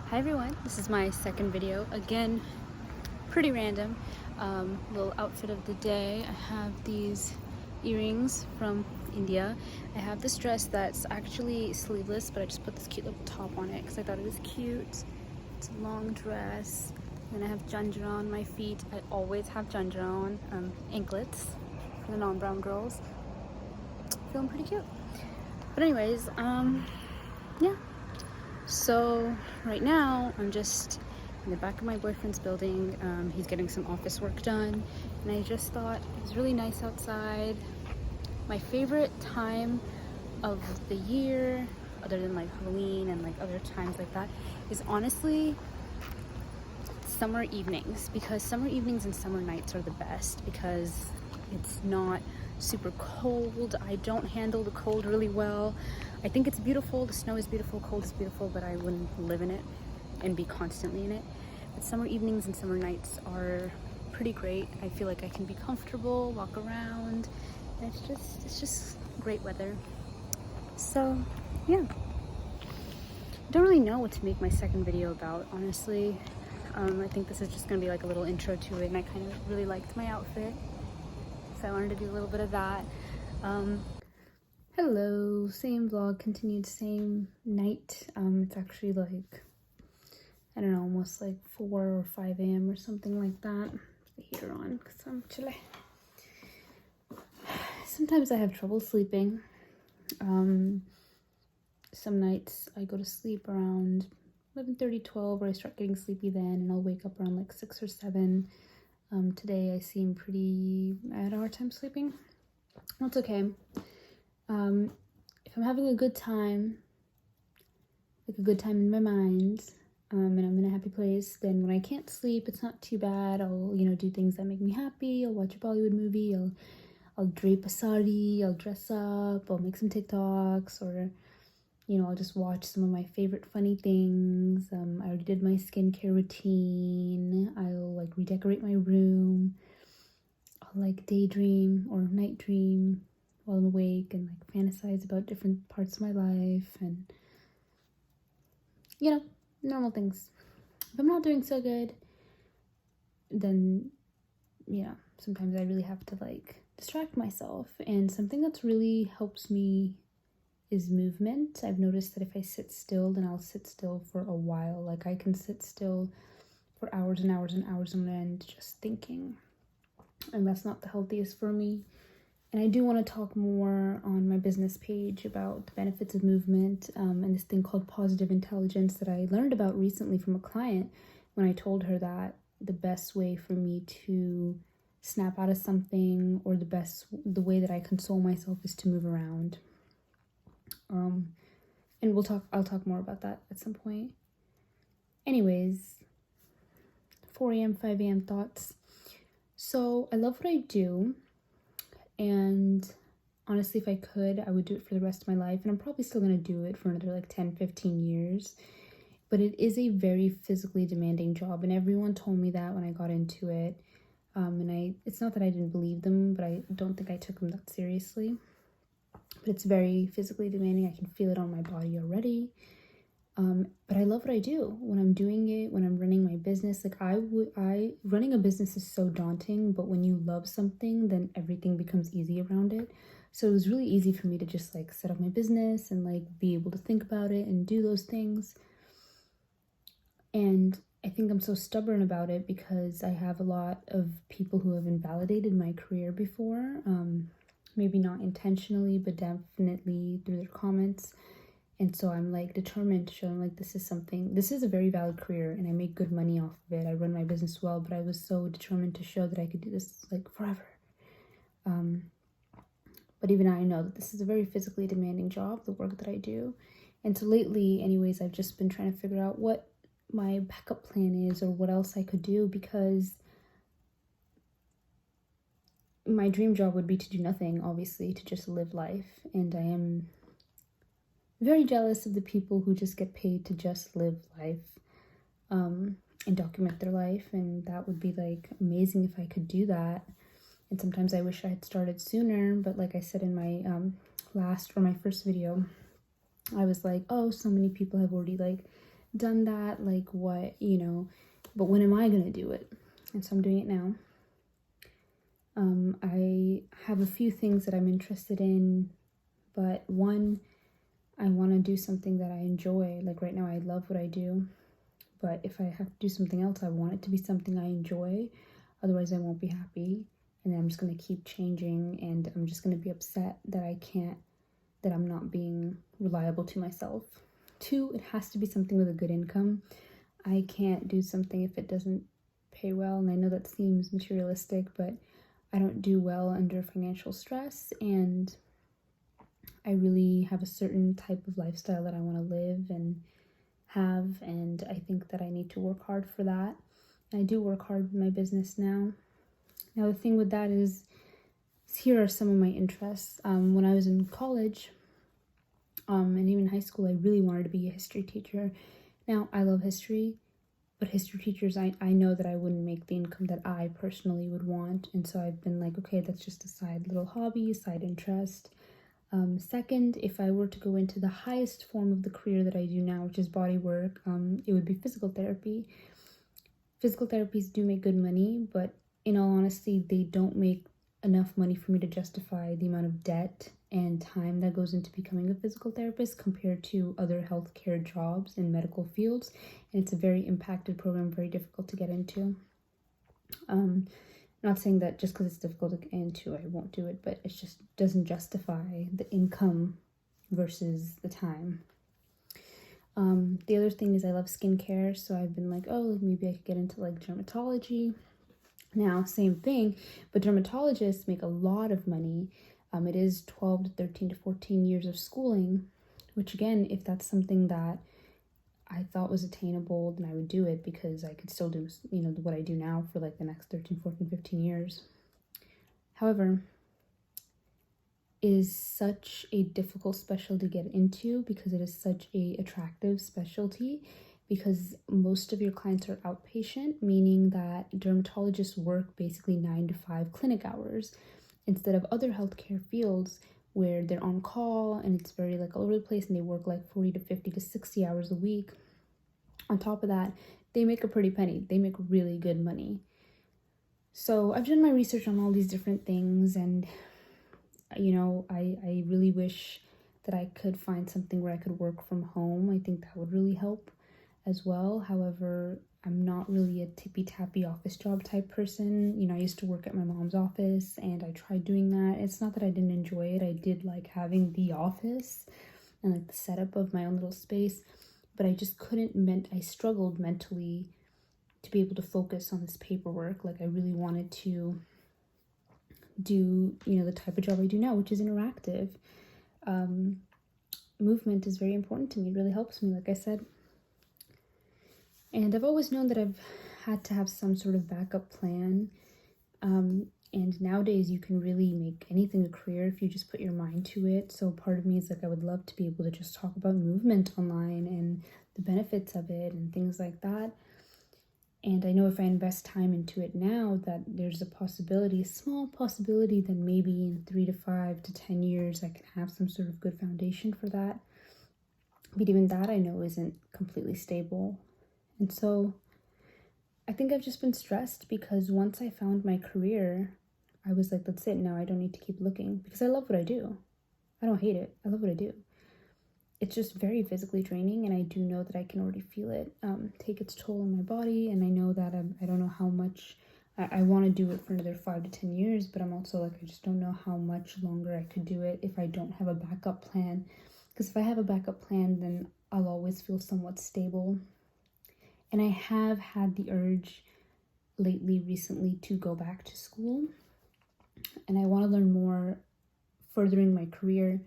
Hi everyone, this is my second video. Again, pretty random. Little outfit of the day. I have these earrings from India. I have this dress that's actually sleeveless, but I just put this cute little top on it because I thought it was cute. It's a long dress. And I have Janjira on my feet. I always have Janjira on, anklets for the non-brown girls. Feeling pretty cute. But anyways, yeah. So right now I'm just in the back of my boyfriend's building. He's getting some office work done, and I just thought it was really nice outside. My favorite time of the year, other than like Halloween and like other times like that, is honestly summer evenings, because summer evenings and summer nights are the best because it's not super cold. I don't handle the cold really well. I think it's beautiful, the snow is beautiful, cold is beautiful, but I wouldn't live in it and be constantly in it. But summer evenings and summer nights are pretty great. I feel like I can be comfortable, walk around, and it's just great weather. So yeah, I don't really know what to make my second video about, honestly. I think this is just gonna be like a little intro to it, and I kind of really liked my outfit, so I wanted to do a little bit of that. Hello, same vlog, continued same night. It's actually like, I don't know, almost like 4 or 5 a.m. or something like that. The heater on because I'm chilly. Sometimes I have trouble sleeping. Some nights I go to sleep around 11:30, 12, or I start getting sleepy then, and I'll wake up around like 6 or 7. Today I seem I had a hard time sleeping. That's okay. If I'm having a good time, like a good time in my mind, and I'm in a happy place, then when I can't sleep, it's not too bad. I'll, do things that make me happy. I'll watch a Bollywood movie. I'll drape a sari. I'll dress up. I'll make some TikToks, or I'll just watch some of my favorite funny things. I already did my skincare routine. I'll like redecorate my room. I'll like daydream or night dream while I'm awake and like fantasize about different parts of my life and normal things. If I'm not doing so good, then sometimes I really have to like distract myself. And something that's really helps me is movement. I've noticed that if I sit still, then I'll sit still for a while. Like I can sit still for hours and hours and hours on end just thinking. And that's not the healthiest for me. And I do want to talk more on my business page about the benefits of movement, and this thing called positive intelligence that I learned about recently from a client when I told her that the best way for me to snap out of something, or the way that I console myself, is to move around. And I'll talk more about that at some point. Anyways, 4 a.m., 5 a.m. thoughts. So I love what I do, and honestly, if I could, I would do it for the rest of my life, and I'm probably still going to do it for another like 10, 15 years. But it is a very physically demanding job, and everyone told me that when I got into it. And it's not that I didn't believe them, but I don't think I took them that seriously. But it's very physically demanding. I can feel it on my body already. But I love what I do when I'm doing it, when I'm running my business. Like running a business is so daunting, but when you love something, then everything becomes easy around it. So it was really easy for me to just like set up my business and like be able to think about it and do those things. And I think I'm so stubborn about it because I have a lot of people who have invalidated my career before. Maybe not intentionally, but definitely through their comments. And so I'm like determined to show them like this is a very valid career, and I make good money off of it. I run my business well, but I was so determined to show that I could do this like forever. But even I know that this is a very physically demanding job, the work that I do. And so lately, anyways, I've just been trying to figure out what my backup plan is, or what else I could do, because my dream job would be to do nothing, obviously, to just live life. And I am very jealous of the people who just get paid to just live life, and document their life. And that would be like amazing if I could do that. And sometimes I wish I had started sooner, but like I said in my my first video, I was like, oh, so many people have already like done that, like what, you know, but when am I gonna do it? And so I'm doing it now. I have a few things that I'm interested in, but one, I want to do something that I enjoy. Like right now, I love what I do, but if I have to do something else, I want it to be something I enjoy. Otherwise, I won't be happy, and then I'm just going to keep changing, and I'm just going to be upset that that I'm not being reliable to myself. Two, it has to be something with a good income. I can't do something if it doesn't pay well, and I know that seems materialistic, but I don't do well under financial stress, and I really have a certain type of lifestyle that I want to live and have, and I think that I need to work hard for that. And I do work hard with my business now. Now, the thing with that is here are some of my interests. When I was in college, and even high school, I really wanted to be a history teacher. Now, I love history, but history teachers, I know that I wouldn't make the income that I personally would want. And so I've been like, okay, that's just a side little hobby, side interest. Second, if I were to go into the highest form of the career that I do now, which is body work, it would be physical therapy. Physical therapies do make good money, but in all honesty, they don't make enough money for me to justify the amount of debt and time that goes into becoming a physical therapist compared to other healthcare jobs in medical fields. And it's a very impacted program, very difficult to get into. Not saying that just because it's difficult to get into, I won't do it, but it just doesn't justify the income versus the time. The other thing is I love skincare, so I've been like, oh, maybe I could get into like dermatology. Now, same thing, but dermatologists make a lot of money. It is 12 to 13 to 14 years of schooling, which again, if that's something that I thought was attainable, then I would do it because I could still do, you know, what I do now for like the next 13, 14, 15 years. However, it is such a difficult specialty to get into because it is such a attractive specialty, because most of your clients are outpatient, meaning that dermatologists work basically 9 to 5 clinic hours instead of other healthcare fields where they're on call and it's very like all over the place and they work like 40 to 50 to 60 hours a week. On top of that, they make a pretty penny. They make really good money. So I've done my research on all these different things, and you know, I really wish that I could find something where I could work from home. I think that would really help as well. However, I'm not really a tippy-tappy office job type person. You know, I used to work at my mom's office and I tried doing that. It's not that I didn't enjoy it. I did like having the office and like the setup of my own little space, but I just I struggled mentally to be able to focus on this paperwork. Like I really wanted to do, you know, the type of job I do now, which is interactive. Movement is very important to me. It really helps me, like I said. And I've always known that I've had to have some sort of backup plan. And nowadays you can really make anything a career if you just put your mind to it. So part of me is like, I would love to be able to just talk about movement online and the benefits of it and things like that. And I know if I invest time into it now, that there's a possibility, a small possibility, that maybe in 3 to 5 to 10 years, I can have some sort of good foundation for that. But even that I know isn't completely stable. And so I think I've just been stressed because once I found my career, I was like, that's it. Now I don't need to keep looking because I love what I do. I don't hate it. I love what I do. It's just very physically draining, and I do know that I can already feel it take its toll on my body. And I know that I don't know how much I want to do it for another 5 to 10 years, but I'm also like, I just don't know how much longer I could do it if I don't have a backup plan. Because if I have a backup plan, then I'll always feel somewhat stable. And I have had the urge recently to go back to school, and I want to learn more, furthering my career.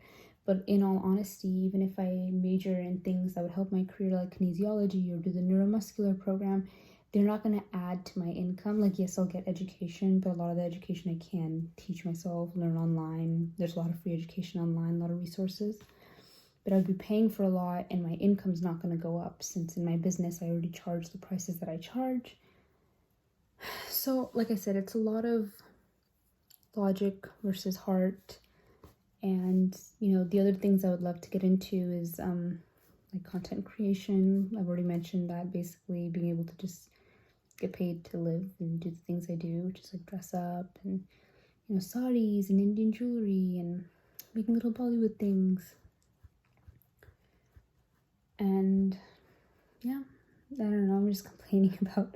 But in all honesty, even if I major in things that would help my career, like kinesiology or do the neuromuscular program, they're not going to add to my income. Like, yes, I'll get education, but a lot of the education I can teach myself, learn online. There's a lot of free education online, a lot of resources. But I'd be paying for a lot, and my income's not going to go up, since in my business I already charge the prices that I charge. So, like I said, it's a lot of logic versus heart. And, you know, the other things I would love to get into is like content creation. I've already mentioned that, basically being able to just get paid to live and do the things I do, just like dress up and, you know, saris and Indian jewelry and making little Bollywood things. And yeah, I don't know, I'm just complaining about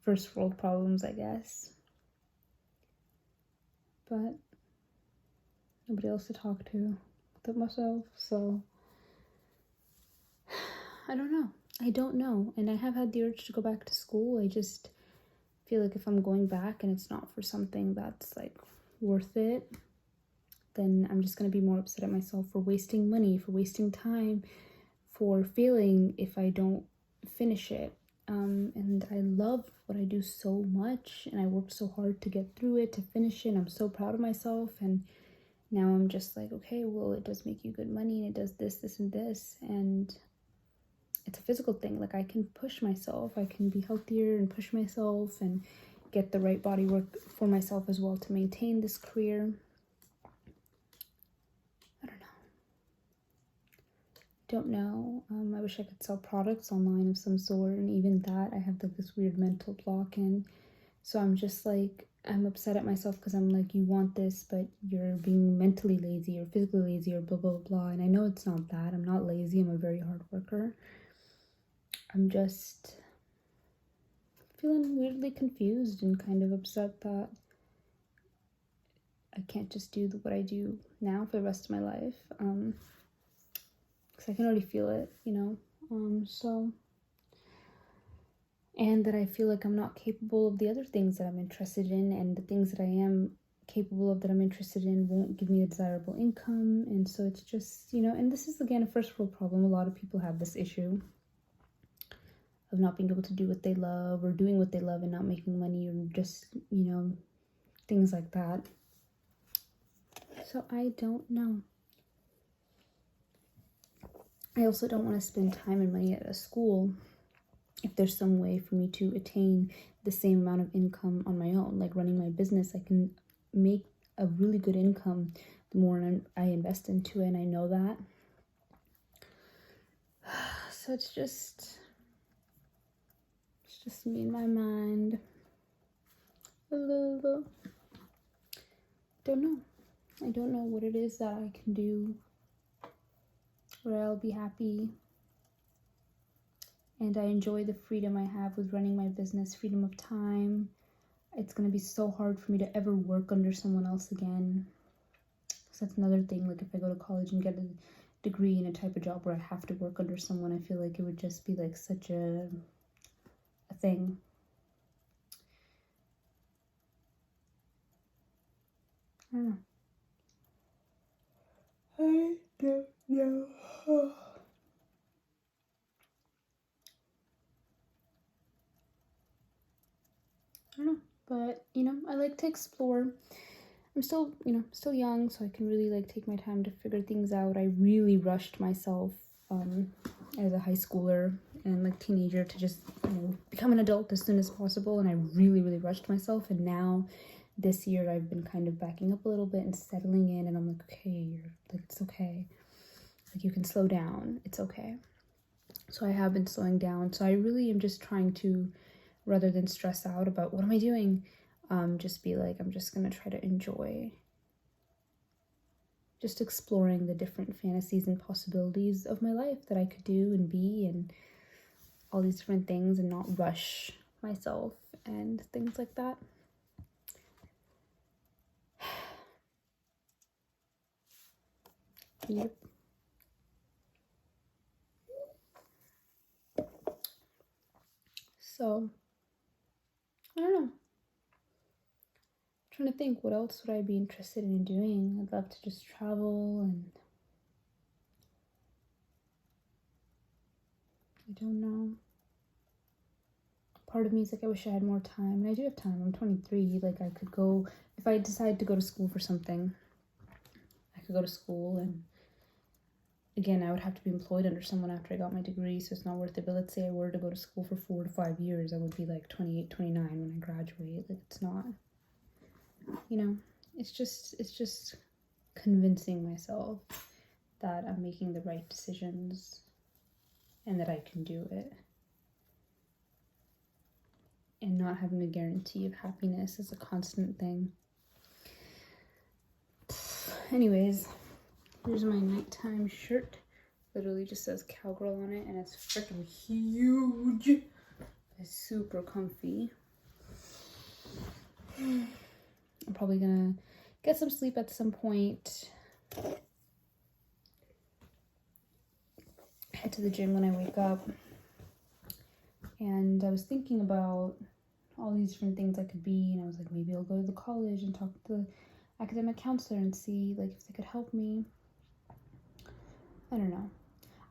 first world problems, I guess. But nobody else to talk to but myself, so I don't know. And I have had the urge to go back to school. I just feel like if I'm going back and it's not for something that's like worth it, then I'm just gonna be more upset at myself for wasting money, for wasting time, for failing if I don't finish it. And I love what I do so much, and I worked so hard to get through it, to finish it, and I'm so proud of myself. And now I'm just like, okay, well, it does make you good money, and it does this, this, and this, and it's a physical thing. Like, I can push myself, I can be healthier and push myself and get the right body work for myself as well to maintain this career. I don't know. I wish I could sell products online of some sort, and even that I have like this weird mental block in. So I'm just like, I'm upset at myself because I'm like, you want this, but you're being mentally lazy or physically lazy or blah, blah, blah. And I know it's not that. I'm not lazy. I'm a very hard worker. I'm just feeling weirdly confused and kind of upset that I can't just do what I do now for the rest of my life. Because I can already feel it, you know. And that I feel like I'm not capable of the other things that I'm interested in, and the things that I am capable of that I'm interested in won't give me a desirable income. And so it's just, you know, and this is again a first world problem. A lot of people have this issue of not being able to do what they love, or doing what they love and not making money, or just, you know, things like that. So I don't know. I also don't want to spend time and money at a school if there's some way for me to attain the same amount of income on my own. Like running my business, I can make a really good income the more I invest into it, and I know that. So it's just me in my mind. I don't know. I don't know what it is that I can do where I'll be happy. And I enjoy the freedom I have with running my business, freedom of time. It's going to be so hard for me to ever work under someone else again. So that's another thing. Like, if I go to college and get a degree in a type of job where I have to work under someone, I feel like it would just be like such a thing. I don't know. I don't know. I don't know, but you know, I like to explore. I'm still, you know, still young, so I can really like take my time to figure things out. I really rushed myself as a high schooler and like teenager to just, you know, become an adult as soon as possible, and I really, really rushed myself. And now this year I've been kind of backing up a little bit and settling in, and I'm like, okay, you're like, it's okay. Like, you can slow down. It's okay. So I have been slowing down. So I really am just trying to, rather than stress out about what am I doing, just be like, I'm just gonna try to enjoy just exploring the different fantasies and possibilities of my life that I could do and be, and all these different things, and not rush myself and things like that. Yep. So I don't know. I'm trying to think, what else would I be interested in doing? I'd love to just travel, and I don't know. Part of me is like, I wish I had more time, and I do have time. I'm 23. Like, I could go, if I decide to go to school for something, I could go to school, and again, I would have to be employed under someone after I got my degree, so it's not worth it. But let's say I were to go to school for 4 to 5 years, I would be like 28, 29 when I graduate. Like, it's not, you know, it's just convincing myself that I'm making the right decisions and that I can do it. And not having a guarantee of happiness is a constant thing. Anyways, here's my nighttime shirt. Literally just says Cowgirl on it, and it's freaking huge. It's super comfy. I'm probably gonna get some sleep at some point. Head to the gym when I wake up. And I was thinking about all these different things I could be, and I was like, maybe I'll go to the college and talk to the academic counselor and see like if they could help me. I don't know.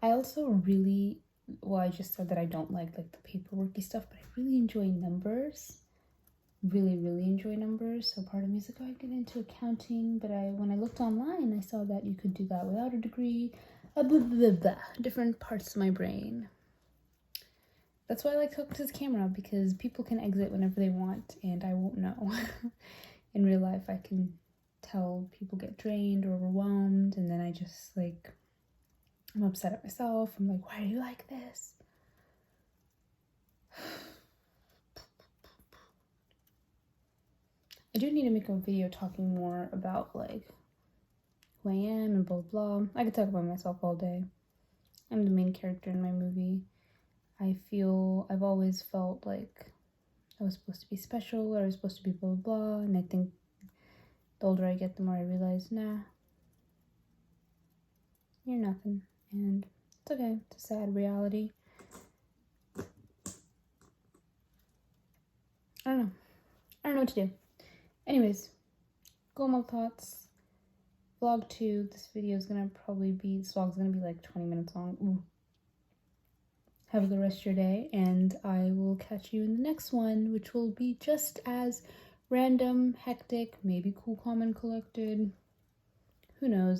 I also really, well, I just said that I don't like the paperworky stuff, but I really enjoy numbers. Really enjoy numbers. So part of me is like, oh, I get into accounting, but when I looked online, I saw that you could do that without a degree. Blah, blah, blah, blah. Different parts of my brain. That's why I like to hook to this camera, because people can exit whenever they want and I won't know. In real life, I can tell people get drained or overwhelmed, and then I just like, I'm upset at myself. I'm like, why are you like this? I do need to make a video talking more about like who I am and blah blah. I could talk about myself all day. I'm the main character in my movie. I've always felt like I was supposed to be special, or I was supposed to be blah blah blah, and I think the older I get, the more I realize, nah, you're nothing, and it's okay. It's a sad reality. I don't know what to do. Anyways, Global thoughts. Vlog 2. This vlog's gonna be like 20 minutes long. Ooh. Have a good rest of your day, and I will catch you in the next one, which will be just as random, hectic, maybe cool, calm, and collected. Who knows?